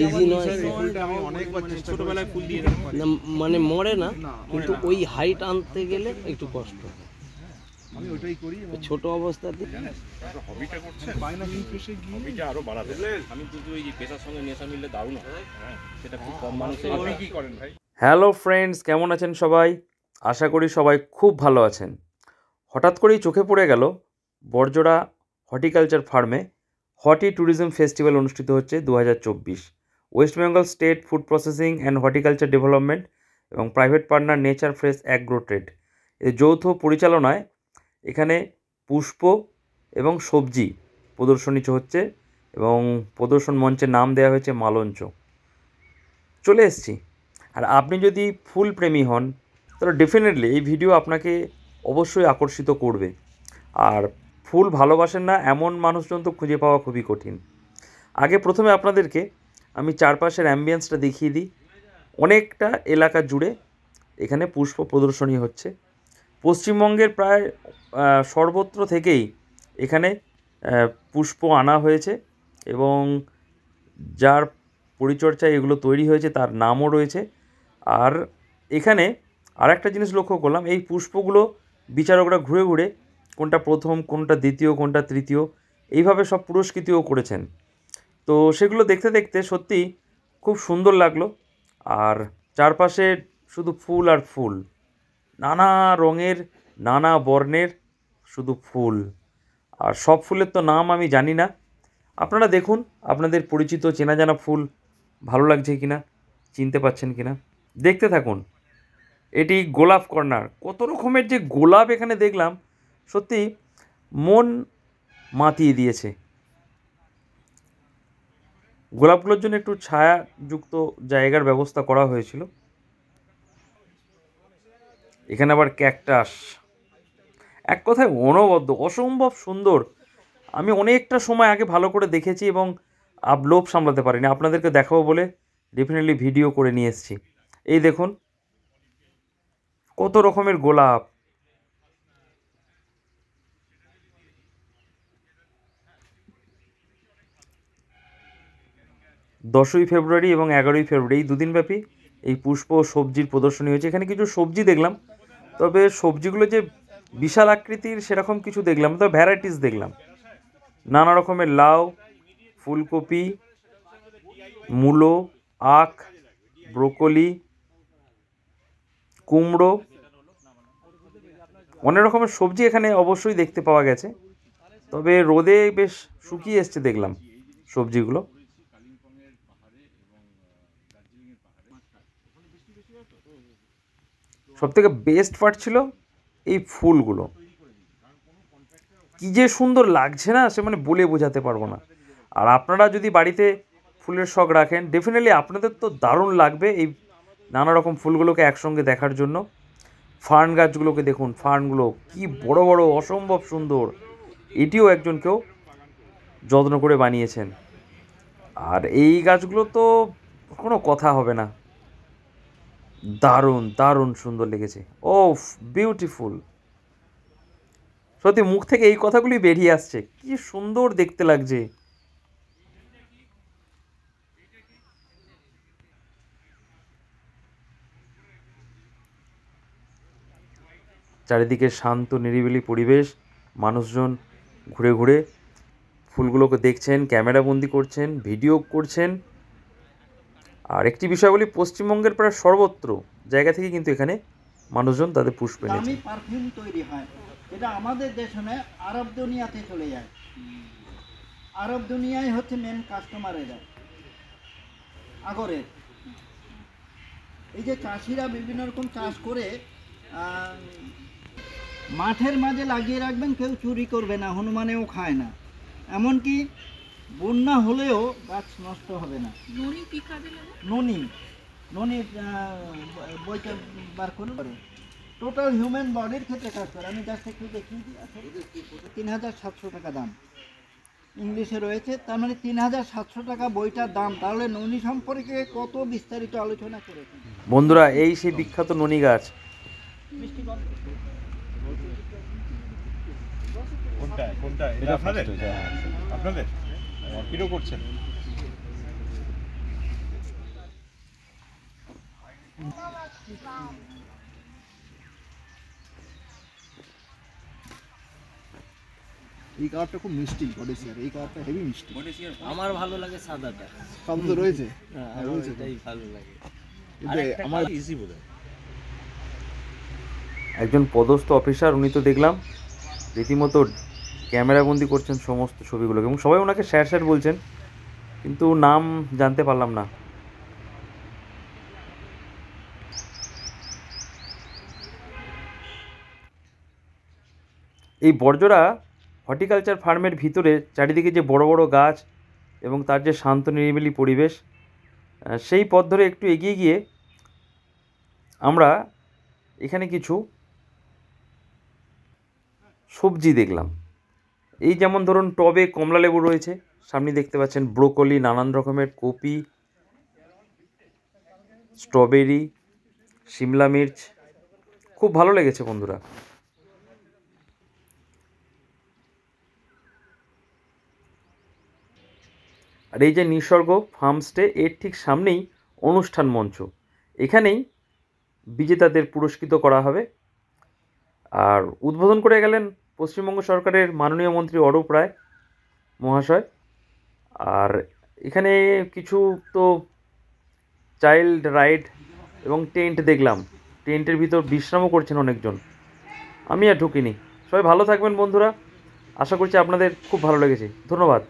Easy নয়। আমি অনেকবার ছোটবেলায় ফুল দিয়ে না মানে মরে না, কিন্তু ওই হাইট আনতে গেলে একটু কষ্ট হয়। আমি ওইটাই করি। ছোট অবস্থাতে হবিটা করছেন, বাইনা কিংফিশে গিয়ে হবিটা আরো বাড়াতে। আমি কিন্তু এই যে পেশার সঙ্গে নেশা মিললে দারুণ হয়, সেটা খুব কম মানুষের। আপনি কি করেন ভাই? হ্যালো ফ্রেন্ডস, কেমন আছেন সবাই? আশা করি সবাই খুব ভালো আছেন। হঠাৎ করেই চোখে পড়ে গেল বড়জোড়া হর্টিকালচার ফার্মে হর্টি ট্যুরিজম ফেস্টিভ্যাল অনুষ্ঠিত হচ্ছে 2024। West Bengal state food processing and horticulture development এবং private partner Nature Fresh Agro Trade এর যৌথ পরিচালনায় এখানে পুষ্প এবং সবজি প্রদর্শনী হচ্ছে এবং প্রদর্শন মঞ্চের নাম দেওয়া হয়েছে মালঞ্চ। চলে এসেছি। আর আপনি যদি ফুল প্রেমী হন তাহলে ডেফিনেটলি এই ভিডিও আপনাকে অবশ্যই আকর্ষিত করবে। আর ফুল ভালোবাসেন না এমন মানুষজন তো খুঁজে পাওয়া খুবই কঠিন। আগে প্রথমে আপনাদেরকে আমি চারপাশের অ্যাম্বিয়েন্সটা দেখিয়ে দিই। অনেকটা এলাকা জুড়ে এখানে পুষ্প প্রদর্শনী হচ্ছে। পশ্চিমবঙ্গের প্রায় সর্বত্র থেকেই এখানে পুষ্প আনা হয়েছে এবং যার পরিচর্যায় এগুলো তৈরি হয়েছে তার নামও রয়েছে। আর এখানে আরেকটা জিনিস লক্ষ্য করলাম, এই পুষ্পগুলো বিচারকরা ঘুরে ঘুরে কোনটা প্রথম, কোনটা দ্বিতীয়, কোনটা তৃতীয় এইভাবে সব পুরস্কৃতও করেছেন। তো সেগুলো দেখতে দেখতে সত্যিই খুব সুন্দর লাগলো। আর চারপাশে শুধু ফুল আর ফুল, নানা রঙের নানা বর্ণের শুধু ফুল। আর সব ফুলের তো নাম আমি জানি না, আপনারা দেখুন আপনাদের পরিচিত চেনা জানা ফুল ভালো লাগছে কিনা, চিনতে পাচ্ছেন কিনা, দেখতে থাকুন। এটি গোলাপ কর্নার। কত রকমের যে গোলাপ এখানে দেখলাম, সত্যি মন মাতিয়ে দিয়েছে। গোলাপগুলোর জন্য একটু ছায়াযুক্ত জায়গার ব্যবস্থা করা হয়েছিল। এখানে আবার ক্যাকটাস, এক কথায় অনবদ্য, অসম্ভব সুন্দর। আমি অনেকটা সময় আগে ভালো করে দেখেছি এবং লোভ সামলাতে পারিনি, আপনাদেরকে দেখাবো বলে ডেফিনেটলি ভিডিও করে নিয়ে এসেছি। এই দেখুন কত রকমের গোলাপ। দশই ফেব্রুয়ারি এবং 11ই ফেব্রুয়ারি এই দুদিনব্যাপী এই পুষ্প ও সবজির প্রদর্শনী হয়েছে। এখানে কিছু সবজি দেখলাম, তবে সবজিগুলো যে বিশাল আকৃতির সেরকম কিছু দেখলাম, তবে ভ্যারাইটিস দেখলাম। নানা রকমের লাউ, ফুলকপি, মূলো, আখ, ব্রোকলি, কুমড়ো, অনেক রকমের সবজি এখানে অবশ্যই দেখতে পাওয়া গেছে। তবে রোদে বেশ শুকিয়ে এসছে দেখলাম সবজিগুলো। সবথেকে বেস্ট পার্ট ছিল এই ফুলগুলো, কী যে সুন্দর লাগছে না, সে মানে বলে বোঝাতে পারবো না। আর আপনারা যদি বাড়িতে ফুলের শখ রাখেন ডেফিনেটলি আপনাদের তো দারুণ লাগবে এই নানা রকম ফুলগুলোকে একসঙ্গে দেখার জন্য। ফার্ন গাছগুলোকে দেখুন, ফার্নগুলো কি বড় বড়, অসম্ভব সুন্দর। এটিও একজন কেউ যত্ন করে বানিয়েছেন। আর এই গাছগুলো তো কোনো কথা হবে না, দারুণ দারুণ সুন্দর লেগেছে। ও বিউটিফুল, সত্যি মুখ থেকে এই কথাগুলি বেরিয়ে আসছে, কি সুন্দর দেখতে লাগছে। চারিদিকে শান্ত নিরিবিলি পরিবেশ, মানুষজন ঘুরে ঘুরে ফুলগুলোকে দেখছেন, ক্যামেরাবন্দি করছেন, ভিডিও করছেন। আর একটি বিষয় বলি, পশ্চিমবঙ্গের প্রায় সর্বত্র জায়গা থেকে কিন্তু এখানে মানুষজন তাদের পুষ্প এনেছে। পারফিউম তৈরি হয়, এটা আমাদের দেশে নয়, আরব দুনিয়াতে চলে যায়। আরব দুনিয়ায় হচ্ছে মেন কাস্টমার এরা আগরের। এই যে চাষিরা বিভিন্ন রকম চাষ করে মাঠের মাঝে লাগিয়ে রাখবেন, কেউ চুরি করবে না, হনুমানেও খায় না, এমনকি বন্যা হলেও গাছ নষ্ট হবে না। ননি ননি বইটা বার করে টোটাল হিউম্যান বডির ক্ষেত্রে কাজ করে। আমি জাস্ট একটু দেখিয়ে দিই। 3700 টাকা দাম, ইংলিশে রয়েছে। তার মানে 3700 টাকা বইটার দাম। তাহলে ননি সম্পর্কে কত বিস্তারিত আলোচনা করেছে বন্ধুরা। এই সেই বিখ্যাত ননি গাছ। কোনটা এটা আপনাদের? আপনাদের কিরো করছেন? এই কালারটা খুব মিষ্টি গডেসিয়ার, এই কালারটা হেভি মিষ্টি। আমার ভালো লাগে সাদাটা। সব তো রয়েছে, হ্যাঁ, আমার এটাই ভালো লাগে। কিন্তু আমার ইজি বোধ হয়। একজন পদস্থ অফিসার, উনি তো দেখলাম রীতিমতো ক্যামেরাবন্দি করছেন সমস্ত ছবিগুলোকে, এবং সবাই ওনাকে স্যার স্যার বলছেন, কিন্তু নাম জানতে পারলাম না। এই বর্জরা হর্টিকালচার ফার্মের ভিতরে চারিদিকে যে বড় বড় গাছ এবং তার যে শান্ত নিরিবিলি পরিবেশ, সেই পথ ধরে একটু এগিয়ে গিয়ে আমরা এখানে কিছু সবজি দেখলাম। এই যেমন ধরুন টবে কমলা লেবু রয়েছে, সামনে দেখতে পাচ্ছেন ব্রোকলি, নানান রকমের কপি, স্ট্রবেরি, শিমলা মির্চ। খুব ভালো লেগেছে বন্ধুরা। আর এই যে নিসর্গ ফার্মস্টে, এর ঠিক সামনেই অনুষ্ঠান মঞ্চ, এখানেই বিজেতাদের পুরস্কৃত করা হবে। আর উদ্বোধন করে গেলেন পশ্চিমবঙ্গ সরকারের মাননীয় মন্ত্রী অরূপ রায় মহাশয়। আর এখানে কিছু তো চাইল্ড রাইড এবং টেন্ট দেখলাম, টেন্টের ভিতর বিশ্রামও করছেন অনেকজন। আমি আর ঢুকিনি। সবাই ভালো থাকবেন বন্ধুরা, আশা করছি আপনাদের খুব ভালো লেগেছে। ধন্যবাদ।